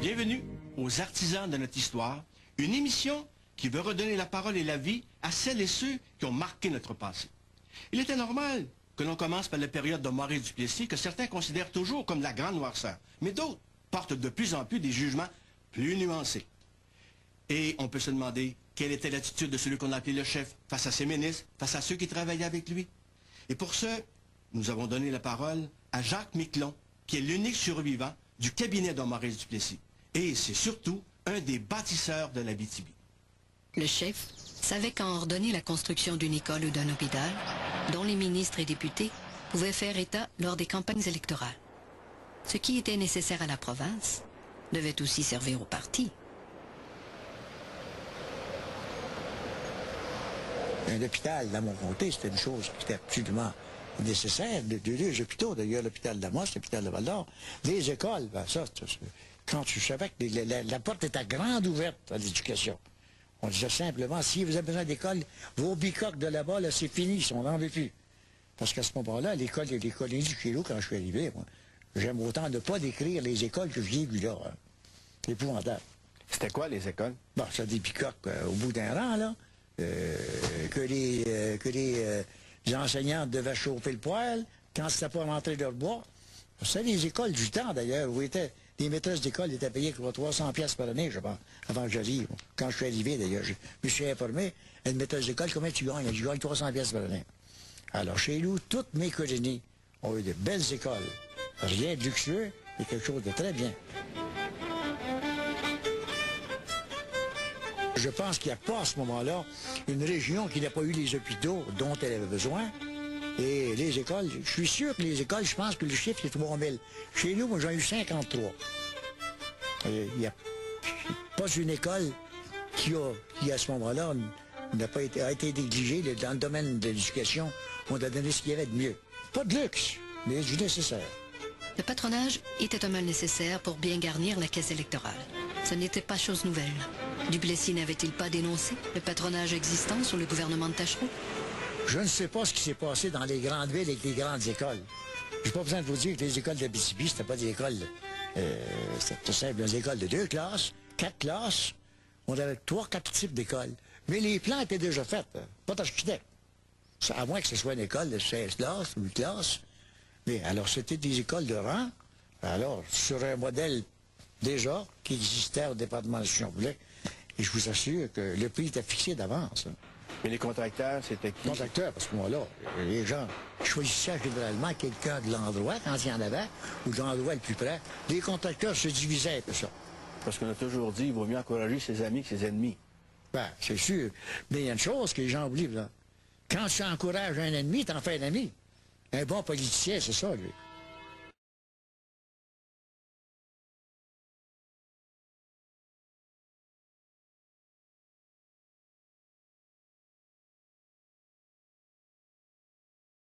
Bienvenue aux Artisans de notre histoire, une émission qui veut redonner la parole et la vie à celles et ceux qui ont marqué notre passé. Il était normal que l'on commence par la période de Maurice Duplessis, que certains considèrent toujours comme la grande noirceur, mais d'autres portent de plus en plus des jugements plus nuancés. Et on peut se demander quelle était l'attitude de celui qu'on appelait le chef face à ses ministres, face à ceux qui travaillaient avec lui. Et pour ce, nous avons donné la parole à Jacques Miquelon, qui est l'unique survivant du cabinet de Maurice Duplessis. Et c'est surtout un des bâtisseurs de l'Abitibi. Le chef savait quand ordonner la construction d'une école ou d'un hôpital, dont les ministres et députés pouvaient faire état lors des campagnes électorales. Ce qui était nécessaire à la province devait aussi servir au parti. Un hôpital dans mon comté, c'était une chose qui était absolument nécessaire. Deux hôpitaux, d'ailleurs, l'hôpital d'Amos, l'hôpital de Val-d'Or. Les écoles, ben ça, quand tu savais que la porte était grande ouverte à l'éducation. On disait simplement, si vous avez besoin d'école, vos bicoques de là-bas, là, c'est fini, on n'en veut plus. Parce qu'à ce moment-là, l'école chez nous, quand je suis arrivé, moi, j'aime autant ne pas décrire les écoles que j'ai vues là. Hein. C'est épouvantable. C'était quoi, les écoles? Bon, c'est des bicoques au bout d'un rang, là. Que les enseignants devaient chauffer le poêle quand c'était pas rentré leur bois. C'est les écoles du temps, d'ailleurs, où les maîtresses d'école étaient payées 300 pièces par année, je pense, avant que j'arrive. Quand je suis arrivé, d'ailleurs, je me suis informé, une maîtresse d'école, combien tu gagnes? Je gagne 300 pièces par année. Alors, chez nous, toutes mes colonies ont eu de belles écoles. Rien de luxueux, mais quelque chose de très bien. Je pense qu'il n'y a pas à ce moment-là une région qui n'a pas eu les hôpitaux dont elle avait besoin. Et les écoles, je suis sûr que les écoles, je pense que le chiffre est 3000. Chez nous, moi, j'en ai eu 53. Il n'y a pas une école qui à ce moment-là, n'a pas été, a été négligée dans le domaine de l'éducation. On a donné ce qu'il y avait de mieux. Pas de luxe, mais du nécessaire. Le patronage était un mal nécessaire pour bien garnir la caisse électorale. Ce n'était pas chose nouvelle. Duplessis n'avait-il pas dénoncé le patronage existant sous le gouvernement de Tachereau? Je ne sais pas ce qui s'est passé dans les grandes villes avec les grandes écoles. Je n'ai pas besoin de vous dire que les écoles d'Abitibi, c'était pas des écoles, c'était simple, des écoles de 2 classes, 4 classes. On avait 3-4 types d'écoles. Mais les plans étaient déjà faits, pas d'architecte. À moins que ce soit une école de 16 classes ou 8 classes. Mais alors, c'était des écoles de rang. Alors, sur un modèle déjà qui existait au département de l'instruction publique. Et je vous assure que le prix était fixé d'avance. Hein. Mais les contracteurs, c'était qui? Contracteurs, parce que moi-là, les gens choisissaient généralement quelqu'un de l'endroit, quand il y en avait, ou de l'endroit le plus près. Les contracteurs se divisaient un peu ça. Parce qu'on a toujours dit, il vaut mieux encourager ses amis que ses ennemis. Ben, c'est sûr. Mais il y a une chose que les gens oublient, là. Quand tu encourages un ennemi, t'en fais un ami. Un bon politicien, c'est ça, lui.